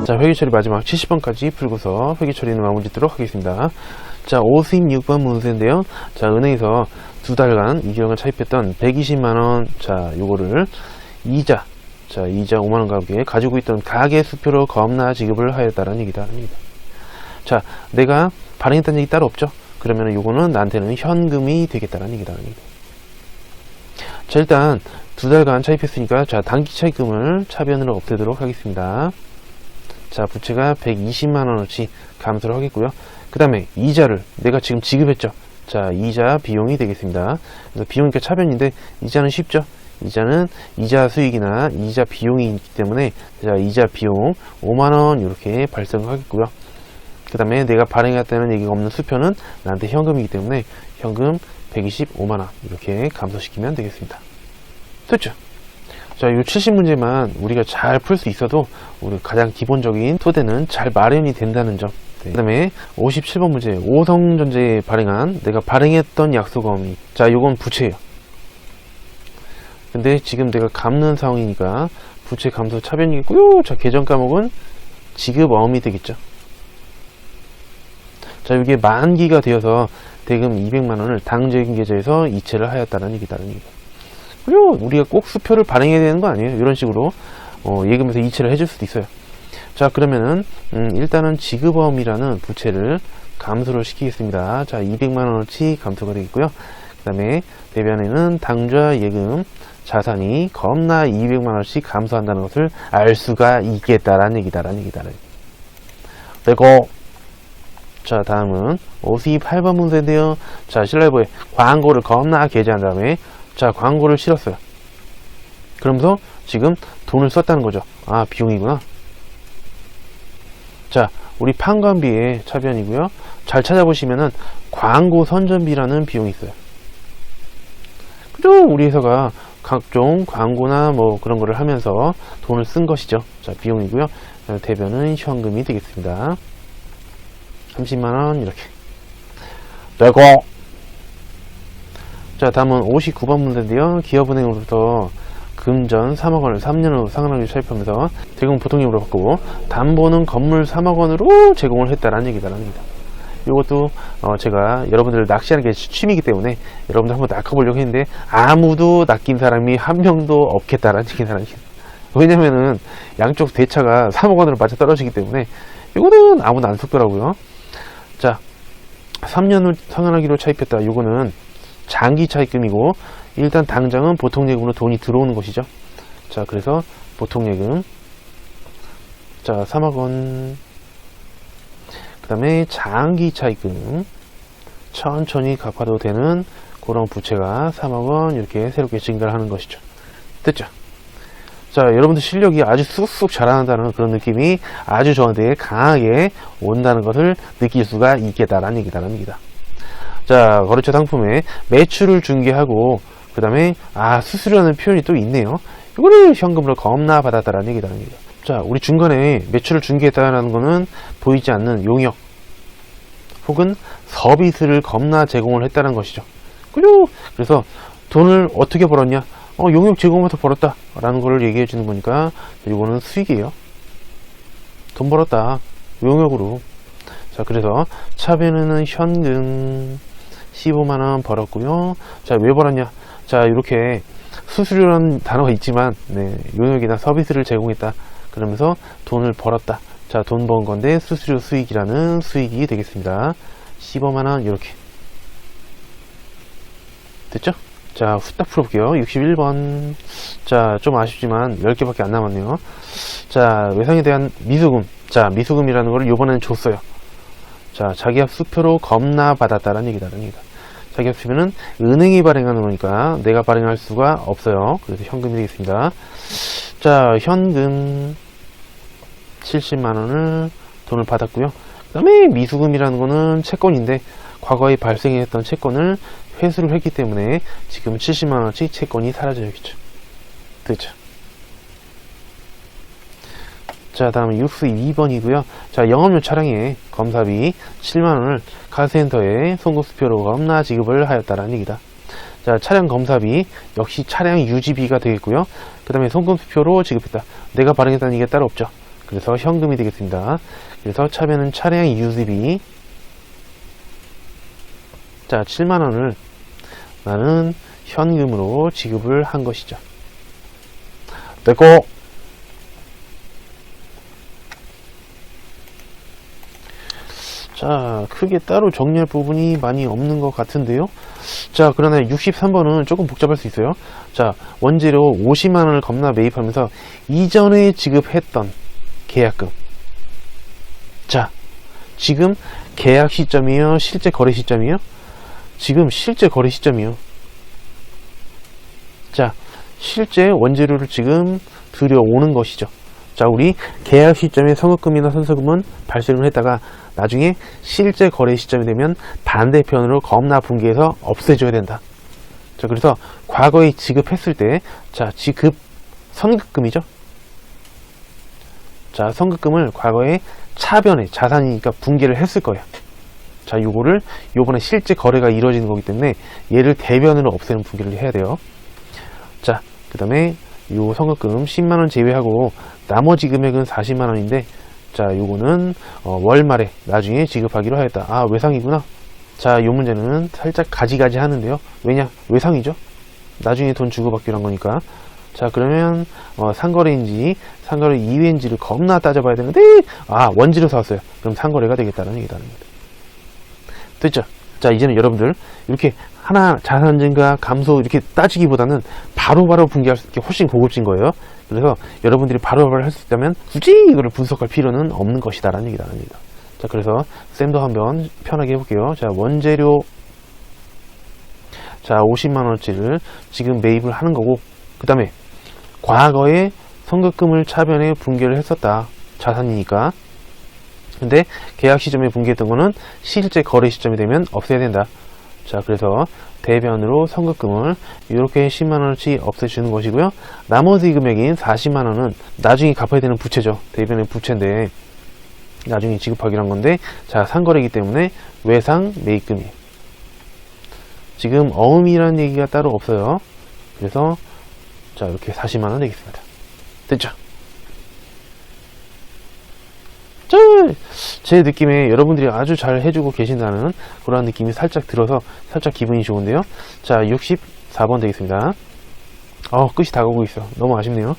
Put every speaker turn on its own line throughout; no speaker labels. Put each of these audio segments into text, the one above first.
자, 회계 처리 마지막 70번까지 풀고서 회계 처리는 마무리 짓도록 하겠습니다. 자, 56번 문제인데요. 자, 은행에서 2달간 이경을 차입했던 120만원, 자, 요거를 이자 5만원 가격에 가지고 있던 가계 수표로 겁나 지급을 하였다는 얘기다. 자, 내가 발행했다는 얘기 따로 없죠? 그러면 요거는 나한테는 현금이 되겠다는 얘기다. 자, 일단 2달간 차입했으니까, 자, 단기 차입금을 차변으로 없애도록 하겠습니다. 자, 부채가 120만원어치 감소를 하겠고요. 그 다음에 이자를 내가 지금 지급했죠. 자, 이자 비용이 되겠습니다. 그래서 비용이니까 차변인데 이자는 쉽죠. 이자는 이자 수익이나 이자 비용이 있기 때문에, 자, 이자 비용 5만원 이렇게 발생하겠고요. 그 다음에 내가 발행했다는 얘기가 없는 수표는 나한테 현금이기 때문에 현금 125만원 이렇게 감소시키면 되겠습니다. 됐죠? 자, 이 70문제만 우리가 잘 풀 수 있어도 우리 가장 기본적인 토대는 잘 마련이 된다는 점. 그 다음에 57번 문제, 오성전자에 발행한 내가 발행했던 약속어음이, 자, 요건 부채예요. 근데 지금 내가 갚는 상황이니까 부채 감소 차변이겠고요. 자, 계정 과목은 지급어음이 되겠죠. 자, 이게 만기가 되어서 대금 200만원을 당적인 계좌에서 이체를 하였다는 얘기다. 그리고 우리가 꼭 수표를 발행해야 되는 거 아니에요. 이런 식으로 예금에서 이체를 해줄 수도 있어요. 자, 그러면은 일단은 지급어음이라는 부채를 감소를 시키겠습니다. 자, 200만원어치 감소가 되겠고요. 그 다음에 대변에는 당좌 예금 자산이 겁나 200만원씩 감소한다는 것을 알 수가 있겠다라는 얘기다. 그리고 자, 다음은 58번 문제인데요. 자, 신라이브에 광고를 겁나 게재한 다음에, 자, 광고를 실었어요. 그러면서 지금 돈을 썼다는 거죠. 아, 비용이구나. 자, 우리 판관비의 차변이고요. 잘 찾아보시면은 광고 선전비라는 비용이 있어요. 그리고 우리 회사가 각종 광고나 뭐 그런 거를 하면서 돈을 쓴 것이죠. 자, 비용이고요. 대변은 현금이 되겠습니다. 30만원 이렇게 되고, 자, 다음은 59번 문제인데요. 기업은행으로부터 금전 3억원을 3년 후 상환하기 차입하면서 대금 보통금으로 바꾸고 담보는 건물 3억원으로 제공을 했다라는 얘기다라는 얘기다. 이것도 제가 여러분들 낚시하는 게 취미이기 때문에 여러분들 한번 낚아보려고 했는데 아무도 낚인 사람이 한 명도 없겠다라는 얘기다라는 얘기다. 왜냐면은 양쪽 대차가 3억원으로 맞아 떨어지기 때문에 이거는 아무도 안 속더라고요. 자, 3년 후 상환하기로 차입했다. 이거는 장기 차입금이고, 일단 당장은 보통예금으로 돈이 들어오는 것이죠. 자, 그래서 보통예금, 자, 3억원. 그 다음에 장기 차입금, 천천히 갚아도 되는 그런 부채가 3억원 이렇게 새롭게 증가를 하는 것이죠. 됐죠? 자, 여러분들 실력이 아주 쑥쑥 자라난다는 그런 느낌이 아주 저한테 강하게 온다는 것을 느낄 수가 있겠다라는 얘기다. 자, 거래처 상품에 매출을 중개하고, 그 다음에 수수료라는 표현이 또 있네요. 이거를 현금으로 겁나 받았다라는 얘기다. 자, 우리 중간에 매출을 중개했다라는 거는 보이지 않는 용역 혹은 서비스를 겁나 제공을 했다는 것이죠. 그래서 돈을 어떻게 벌었냐? 용역 제공해서 벌었다 라는 걸 얘기해 주는 거니까 이거는 수익이에요. 돈 벌었다, 용역으로. 자, 그래서 차변에는 현금 15만원 벌었고요. 자, 왜 벌었냐? 자, 이렇게 수수료라는 단어가 있지만, 네, 용역이나 서비스를 제공했다 그러면서 돈을 벌었다. 자, 돈 번 건데 수수료 수익이라는 수익이 되겠습니다. 15만원 이렇게 됐죠? 자, 후딱 풀어볼게요. 61번. 자, 좀 아쉽지만 10개밖에 안 남았네요. 자, 외상에 대한 미수금. 자, 미수금이라는 거를 요번에는 줬어요. 자, 자기합 수표로 겁나 받았다라는 얘기다. 자기합 수표는 은행이 발행하는 거니까 내가 발행할 수가 없어요. 그래서 현금이 되겠습니다. 자, 현금 70만원을 돈을 받았고요. 그 다음에 미수금이라는 거는 채권인데 과거에 발생했던 채권을 회수를 했기 때문에 지금 70만원어치 채권이 사라져야겠죠. 됐죠? 자, 다음 62번이고요. 자, 영업용 차량의 검사비 7만원을 카센터에 송금수표로 겁나 지급을 하였다라는 얘기다. 자, 차량 검사비 역시 차량 유지비가 되겠고요. 그 다음에 송금수표로 지급했다. 내가 발행했다는 얘기가 따로 없죠. 그래서 현금이 되겠습니다. 그래서 차변은 차량 유지비. 자, 7만원을 나는 현금으로 지급을 한 것이죠. 됐고, 자, 크게 따로 정리할 부분이 많이 없는 것 같은데요. 자, 그러나 63번은 조금 복잡할 수 있어요. 자, 원재료 50만원을 겁나 매입하면서 이전에 지급했던 계약금. 자, 지금 계약 시점이요, 실제 거래 시점이요? 지금 실제 거래 시점이요. 자, 실제 원재료를 지금 들여오는 것이죠. 자, 우리 계약 시점에 성급금이나 선서금은 발생을 했다가 나중에 실제 거래 시점이 되면 반대편으로 겁나 분기해서 없애줘야 된다. 자, 그래서 과거에 지급했을 때, 자, 지급 선급금이죠. 자, 선급금을 과거에 차변에 자산이니까 분기를 했을 거예요. 자, 요거를 요번에 실제 거래가 이루어지는 거기 때문에 얘를 대변으로 없애는 분기를 해야 돼요. 자, 그 다음에 요 선급금 10만원 제외하고 나머지 금액은 40만원인데, 자, 요거는 월말에 나중에 지급하기로 하였다. 아, 외상이구나. 자, 요 문제는 살짝 가지가지 하는데요. 왜냐? 외상이죠. 나중에 돈 주고받기로 한 거니까. 자, 그러면 상거래인지 상거래 이외인지를 겁나 따져봐야 되는데, 아, 원지로 사왔어요. 그럼 상거래가 되겠다는 얘기다. 됐죠? 자, 이제는 여러분들 이렇게 하나 자산 증가 감소 이렇게 따지기보다는 바로바로 분기할 수 있게 훨씬 고급진 거예요. 그래서 여러분들이 바로바로 할 수 있다면 굳이 이거를 분석할 필요는 없는 것이다라는 얘기다. 자, 그래서 쌤도 한번 편하게 해볼게요. 자, 원재료, 자, 50만원어치를 지금 매입을 하는 거고, 그 다음에 과거에 선급금을 차변에 분기를 했었다. 자산이니까. 근데 계약 시점에 분기했던 거는 실제 거래 시점이 되면 없애야 된다. 자, 그래서 대변으로 선급금을 이렇게 10만원어치 없애주는 것이고요. 나머지 금액인 40만원은 나중에 갚아야 되는 부채죠. 대변의 부채인데 나중에 지급하기로 한 건데, 자, 상거래이기 때문에 외상 매입금이에요. 지금 어음이라는 얘기가 따로 없어요. 그래서 자, 이렇게 40만원 되겠습니다. 됐죠? 제 느낌에 여러분들이 아주 잘 해주고 계신다는 그런 느낌이 살짝 들어서 살짝 기분이 좋은데요. 자, 64번 되겠습니다. 끝이 다가오고 있어. 너무 아쉽네요.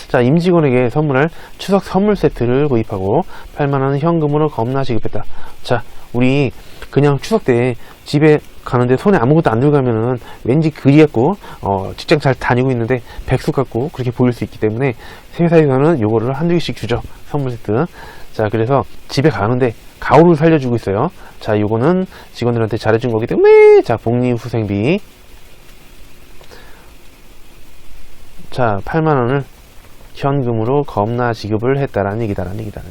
자, 임직원에게 선물할 추석 선물 세트를 구입하고 8만원 현금으로 겁나 지급했다. 자, 우리 그냥 추석 때 집에 가는데 손에 아무것도 안 들고 가면은 왠지 그리 같고 직장 잘 다니고 있는데 백수 같고 그렇게 보일 수 있기 때문에 회사에서는 요거를 한두 개씩 주죠. 선물 세트. 자, 그래서 집에 가는데 가오를 살려주고 있어요. 자, 요거는 직원들한테 잘해준 거기 때문에, 자, 복리후생비. 자, 8만원을 현금으로 겁나 지급을 했다라는 얘기다라는 얘기다.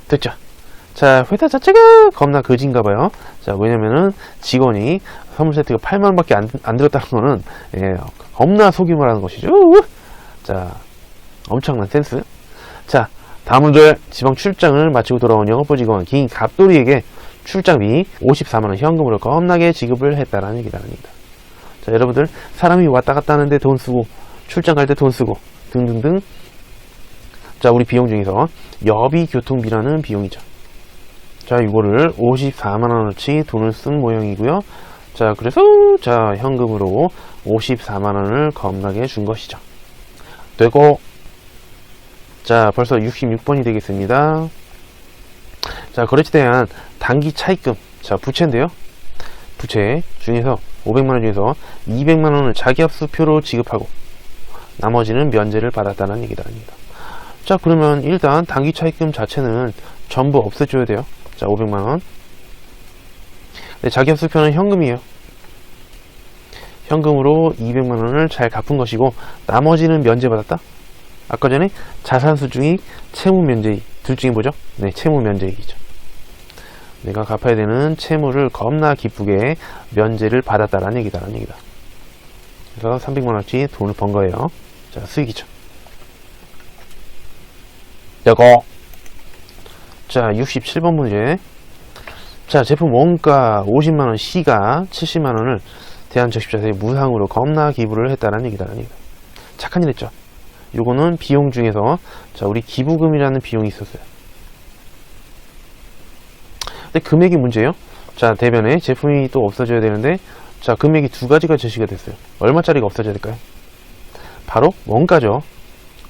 됐죠? 자, 회사 자체가 겁나 거지인가봐요. 자, 왜냐면은 직원이 선물 세트가 8만원밖에 안 들었다는 거는, 예, 겁나 속임을 하는 것이죠. 자, 엄청난 센스. 자, 다음 문제. 지방 출장을 마치고 돌아온 영업부 직원 긴 갑돌이에게 출장비 54만원 현금으로 겁나게 지급을 했다라는 얘기다. 자, 여러분들 사람이 왔다 갔다 하는데 돈 쓰고 출장 갈 때 돈 쓰고 등등등. 자, 우리 비용 중에서 여비 교통비라는 비용이죠. 자, 이거를 54만원어치 돈을 쓴 모양이고요. 자, 그래서 자, 현금으로 54만원을 겁나게 준 것이죠. 되고, 자, 벌써 66번이 되겠습니다. 자, 거래처에 대한 단기 차입금. 자, 부채인데요. 부채 중에서 500만원 중에서 200만원을 자기합수표로 지급하고 나머지는 면제를 받았다는 얘기다. 자, 그러면 일단 단기 차입금 자체는 전부 없애줘야 돼요. 자, 500만원. 네, 자기합수표는 현금이에요. 현금으로 200만원을 잘 갚은 것이고 나머지는 면제받았다. 아까 전에 자산수중익, 채무면제익 둘 중에 뭐죠? 네, 채무면제익이죠. 내가 갚아야 되는 채무를 겁나 기쁘게 면제를 받았다라는 얘기다. 그래서 300만원어치 돈을 번 거예요. 자, 수익이죠. 요거. 자, 67번 문제. 자, 제품 원가 50만원 시가 70만원을 대한적십자사에 무상으로 겁나 기부를 했다라는 얘기다. 착한 일 했죠. 요거는 비용 중에서 자, 우리 기부금이라는 비용이 있었어요. 근데 금액이 문제예요. 자, 대변에 제품이 또 없어져야 되는데, 자, 금액이 두 가지가 제시가 됐어야 얼마짜리가 없어져야 될까요? 바로 원가죠.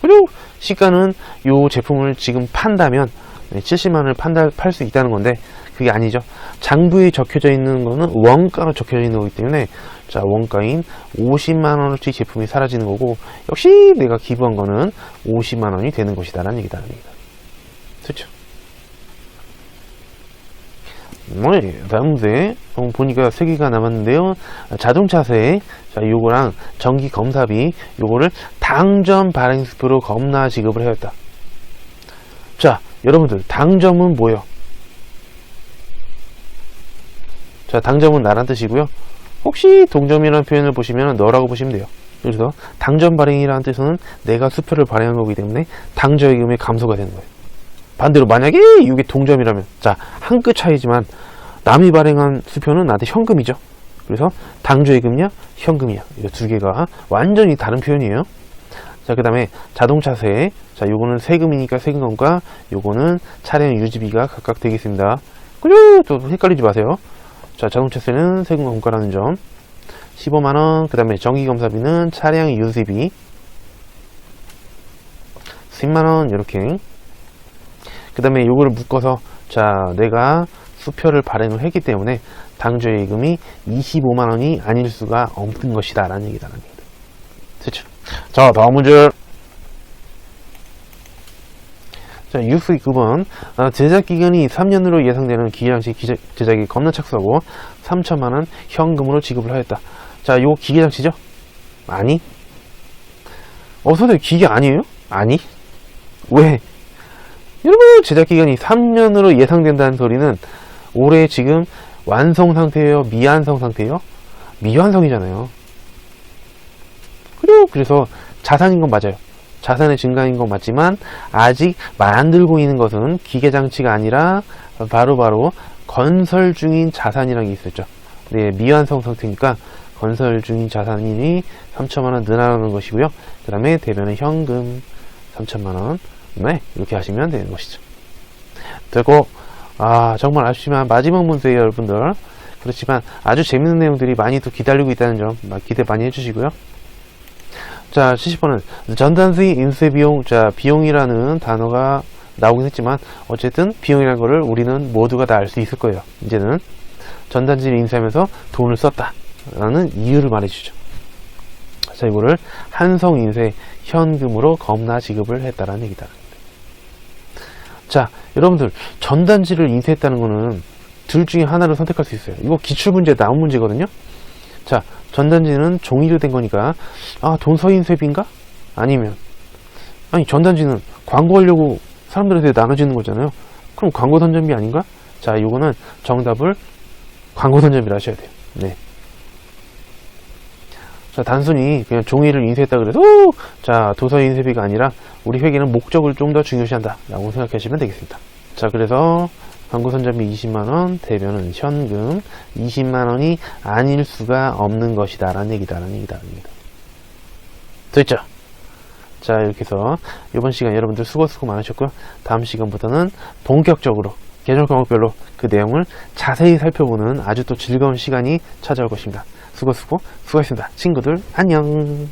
그리고 시가는 요 제품을 지금 판다면 70만원을 팔 수 있다는 건데, 그게 아니죠. 장부에 적혀져 있는 거는 원가가 적혀져 있는 거기 때문에, 자, 원가인 50만원어치 제품이 사라지는 거고, 역시 내가 기부한 거는 50만원이 되는 것이다 라는 얘기다. 그렇죠? 다음 문제 보니까 3개가 남았는데요. 자동차세, 자, 요거랑 정기 검사비, 요거를 당점 발행 수표로 겁나 지급을 해야겠다. 자, 여러분들, 당점은 뭐예요? 자, 당점은 나란 뜻이고요. 혹시 동점이라는 표현을 보시면 너라고 보시면 돼요. 그래서 당점 발행이라는 뜻은 내가 수표를 발행한 거기 때문에 당저임금의 감소가 되는 거예요. 반대로 만약에 이게 동점이라면, 자, 한 끗 차이지만 남이 발행한 수표는 나한테 현금이죠. 그래서 당저임금이냐 현금이냐, 이 두 개가 완전히 다른 표현이에요. 자, 그 다음에 자동차세, 자, 요거는 세금이니까 세금과 요거는 차량 유지비가 각각 되겠습니다. 그리고 또 헷갈리지 마세요. 자, 자동차세는 세금과 공과라는 점 15만원, 그 다음에 정기검사비는 차량 유지비 10만원, 이렇게. 그 다음에 요거를 묶어서, 자, 내가 수표를 발행을 했기 때문에 당저임금이 25만원이 아닐 수가 없는 것이다 라는 얘기다. 됐죠? 자, 다음 문제. 자, 609번. 제작기간이 3년으로 예상되는 기계장치 제작이 겁나 착수하고 3천만원 현금으로 지급을 하였다. 자, 요거 기계장치죠? 아니. 선생님, 기계 아니에요? 아니. 왜? 여러분, 제작기간이 3년으로 예상된다는 소리는 올해 지금 완성 상태예요? 미완성 상태예요? 미완성이잖아요. 그래서 자산인 건 맞아요. 자산의 증가인 건 맞지만 아직 만들고 있는 것은 기계장치가 아니라 바로 건설 중인 자산이라는 게 있었죠. 네, 미완성 상태니까 건설 중인 자산이 3천만원 늘어나는 것이고요. 그 다음에 대변은 현금 3천만원. 네, 이렇게 하시면 되는 것이죠. 되고, 정말 아쉽지만 마지막 문제예요, 여러분들. 그렇지만 아주 재밌는 내용들이 많이 또 기다리고 있다는 점 기대 많이 해주시고요. 자, 70번은 전단지 인쇄 비용. 자, 비용이라는 단어가 나오긴 했지만 어쨌든 비용이라는 거를 우리는 모두가 다 알 수 있을 거예요. 이제는 전단지를 인쇄하면서 돈을 썼다 라는 이유를 말해주죠. 자, 이거를 한성 인쇄 현금으로 겁나 지급을 했다라는 얘기다. 자, 여러분들, 전단지를 인쇄했다는 거는 둘 중에 하나를 선택할 수 있어요. 이거 기출문제에 나온 문제거든요. 자, 전단지는 종이로 된 거니까 돈서 인쇄비인가? 아니면 전단지는 광고하려고 사람들한테 나눠주는 거잖아요. 그럼 광고 선전비 아닌가? 자, 이거는 정답을 광고 선전비로 하셔야 돼요. 네. 자, 단순히 그냥 종이를 인쇄했다 그래도 자, 도서 인쇄비가 아니라 우리 회계는 목적을 좀 더 중요시한다 라고 생각하시면 되겠습니다. 자, 그래서 광고 선전비 20만원, 대변은 현금 20만원이 아닐 수가 없는 것이다 라는 얘기다. 됐죠? 자, 이렇게 해서 이번 시간 여러분들 수고 많으셨고요. 다음 시간부터는 본격적으로 계절 과목별로 그 내용을 자세히 살펴보는 아주 또 즐거운 시간이 찾아올 것입니다. 수고하셨습니다. 친구들 안녕.